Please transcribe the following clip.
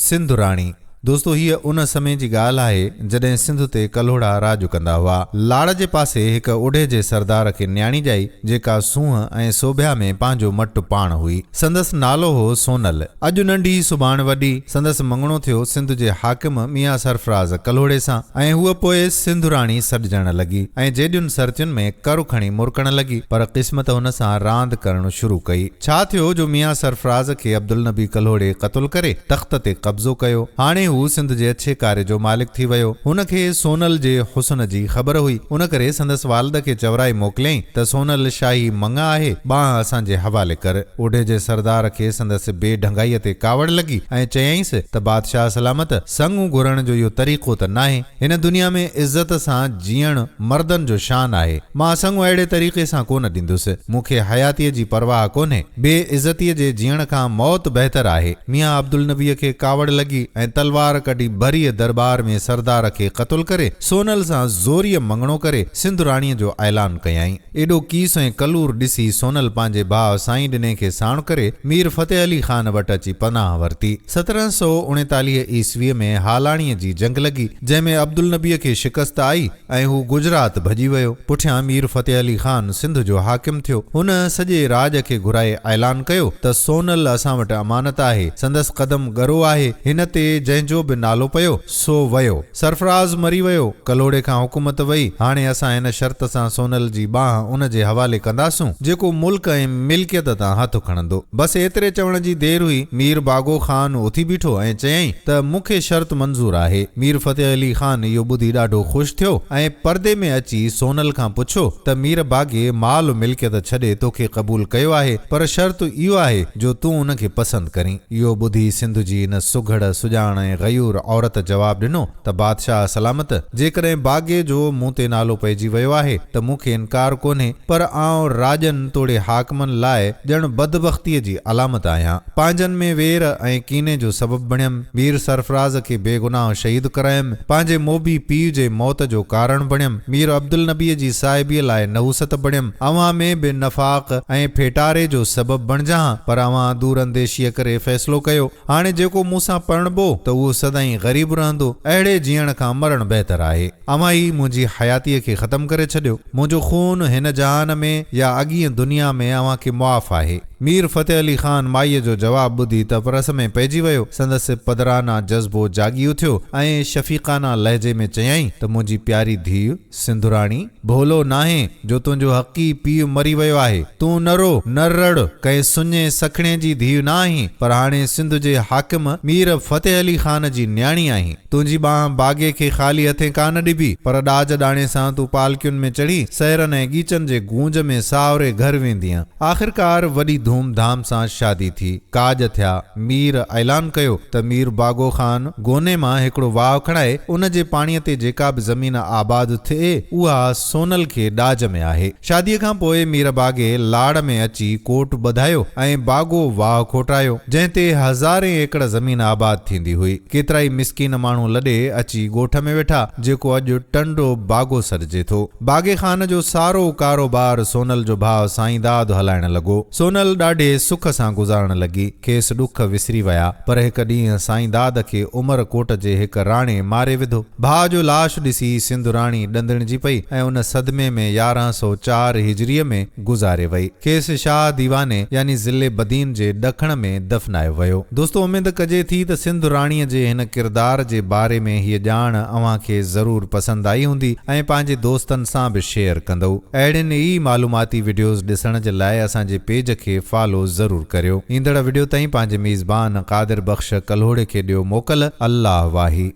सिंधुराणी। दोस्तों हीअ उन समय जी ॻाल्हि आहे जॾहिं सिंध ते कल्होड़ा राज कंदा हुआ। लाड़ जे पासे हिक उढे जे सरदार खे न्याणी ॼाई जेका सूंहं ऐं सोभिया में पंहिंजो मट पाण हुई। संदसि नालो हो सोनल। अॼु नंढी सुभाणे वॾी। संदसि मङणो थियो सिंध जे हाकिम मियां सरफराज़ कल्होड़े सां ऐं हूअ पोइ सिंधुराणी सॾिजण लॻी ऐं जेॾियुनि सर्तियुनि में करू खणी मुरकण लॻी, पर क़िस्मत हुन सां रांदि करणु शुरू कई। छा थियो जो मियां सरफराज़ खे अब्दुल नबी कल्होड़े क़त्ल करे तख़्त ते कब्ज़ो कयो। हाणे हू सिंध जे अच्छे कार्य जो मालिक थी वियो। हुनखे सोनल जे हुस्न जी ख़बर हुई। उन करे संदसि वालिद खे चवराई मोकिलियईं त सोनल शाही मंगा आहे, बांह असांजे हवाले कर। ओढे जे सरदार खे संदसि बेढंगाईअ ते कावड़ लॻी ऐं चयईंसि त बादशाह सलामत, संगू घुरण जो इहो तरीक़ो त नाहे। हिन दुनिया में इज़त सां जीअण मर्दनि जो शान आहे। मां संगू अहिड़े तरीक़े सां कोन ॾींदुसि। मूंखे हयातीअ जी परवाह कोन्हे। बेइज़तीअ जे जीअण खां मौत बहितर आहे। मियां अब्दुल नबीअ खे कावड़ लॻी ऐं तलवार कढी भरीअ दरबार में सरदार खे क़त्ल करे सोनल सां ज़ोरीअ मङणो करे सिंधुराणीअ जो ऐलान कयाईं। एॾो कीस ऐं कलूर ॾिसी सोनल पंहिंजे भाउ साईं ॾिने खे साण करे मीर फतेह अली खान वटि अची पनाह वरिती। 1739 ईस्वीअ में हालाणीअ जी जंग लॻी, जंहिंमें अब्दुल नबीअ खे शिकस्त आई ऐं हू गुजरात भॼी वियो। पुठियां मीर फतेह अली खान सिंध जो हाकिम थियो। हुन सॼे राज खे घुराए ऐलान कयो त सोनल असां वटि अमानत आहे। संदसि क़दम गरो आहे। हिन ते जंहिंजो बि नालो पयो सो वयो। सरफराज़ मरी वियो। कल्होड़े खां हुकूमत वई। हाणे असां हिन शर्त सां सोनल जी बांह उन जे हवाले कंदासूं जेको मुल्क ऐं मिल्कियत तां हथ खणंदो। बसि एतिरे चवण जी देर हुई। मीर बागो खान उथी बीठो ऐं चयईं त मूंखे शर्त मंज़ूर आहे। मीर फतेह अली खान इहो ॿुधी ॾाढो ख़ुशि थियो ऐं पर्दे में अची सोनल खां पुछो त मीर बागे माल मिल्कियत छॾे तोखे क़बूल कयो आहे, पर शर्त इहो आहे जो तूं उनखे पसंदि करीं। इहो ॿुधी सिंध जी इन सुघड़ सुजाण ऐं गयूर औरत जवाब ॾिनो त बादशाह सलामत, जेकॾहिं बागे जो मूं ते नालो पइजी वियो आहे त मूंखे इनकार कोन्हे, पर आउं राजन तोड़े हाकमनि लाइ ॼण बदबख़्तीअ जी अलामत आहियां। पंहिंजनि में वेर ऐं कीने जो सबबु बणियमि। मीर सरफराज़ खे बेगुनाह शहीद करायमि। पंहिंजे मोबी पीउ जे मौत जो कारण बणियमि। मीर अब्दुल नबीअ जी साहिबीअ लाइ नहुसत बणियमि। अव्हां में बि नफ़ाक़ ऐं फेटारे जो सबबु बणिजां, पर अव्हां दूर अंदेशीअ करे फ़ैसिलो कयो। हाणे जेको मूंसां परणबो त उहो सदाईं ग़रीब रहंदो। अहिड़े जीअण खां मरण बहितर आहे। अव्हां ई मुंहिंजी हयातीअ खे ख़तम करे छॾियो। मुंहिंजो खून हिन जहान में या अॻीअ दुनिया में अव्हां खे मुआफ़ आहे। मीर फतेह अली खान माईअ जो जवाब ॿुधी त परस में पइजी वियो। संदसि पदराना जज़्बो जागी उथियो ऐं शफ़ीक़ाना लहजे में चयईं त मुंहिंजी प्यारी धीउ सिंधुराणी, भोलो नाहे जो तुंहिंजो हक़ी पीउ मरी वियो आहे। तूं न रो न रड़, कंहिं सुञे सखणे जी धीउ न आहीं, पर हाणे सिंध जे हाकिम मीर फतेह अली खान जी न्याणी आहीं। तुंहिंजी बांह बागे खे ख़ाली हथे कान ॾिबी, पर ॾाज ॾाणे सां तूं पालकियुनि में चढ़ी सहरनि ऐं गीचनि जे गूंज में सावरे घर वेंदीअ। आख़िरकार वॾी धूमधाम सां शादी थी। काज थिया। मीर ऐलान कयो त मीर बागो खान गोने मां हिकिड़ो वाव खणाए उन जे पाणीअ ते जेका बि ज़मीन आबाद थिए उहा सोनल खे ॾाज में आहे। शादीअ खां पोइ मीर बागे लाड़ में अची कोट ॿधायो ऐं बागो वाव खोटायो, जंहिं ते हज़ारे एकड़ ज़मीन आबाद थींदी हुई। केतिराई मिसकीन माण्हू लॾे अची ॻोठ में वेठा, जेको अॼु टंडो बागो सॾिजे थो। बागे खान जो सारो कारोबार सोनल जो भाउ साईं दाद हलाइण लॻो। सोनल ॾाढे सुख सां गुज़ारण लॻी। खेसि ॾुख विसरी विया, पर हिकु ॾींहुं साईं दाद खे उमरकोट जे हिकु राणे मारे विधो। भाउ जो लाश ॾिसी सिंधुराणी ॾंदणिजी पई ऐं उन सदमे में 1104 हिजरीअ में गुज़ारे वई। खेसि शाह दीवाने यानी ज़िले बदीन जे ॾखण में दफ़नायो वियो। दोस्तो, उमेद कजे थी त सिंधुराणीअ जे हिन किरदार जे बारे में हीअ ॼाण अव्हां खे ज़रूरु पसंदि आई हूंदी ऐं पंहिंजे दोस्तनि सां बि शेयर कंदो। अहिड़ियुनि ई मालूमाती वीडियोज़ ॾिसण जे लाइ असांजे पेज खे फॉलो ज़रूरु करियो। ईंदड़ वीडियो ताईं पंहिंजे मेज़बान क़ादिर बख़्श कल्होड़े खे ॾियो मोकल। अल्लाह वाही।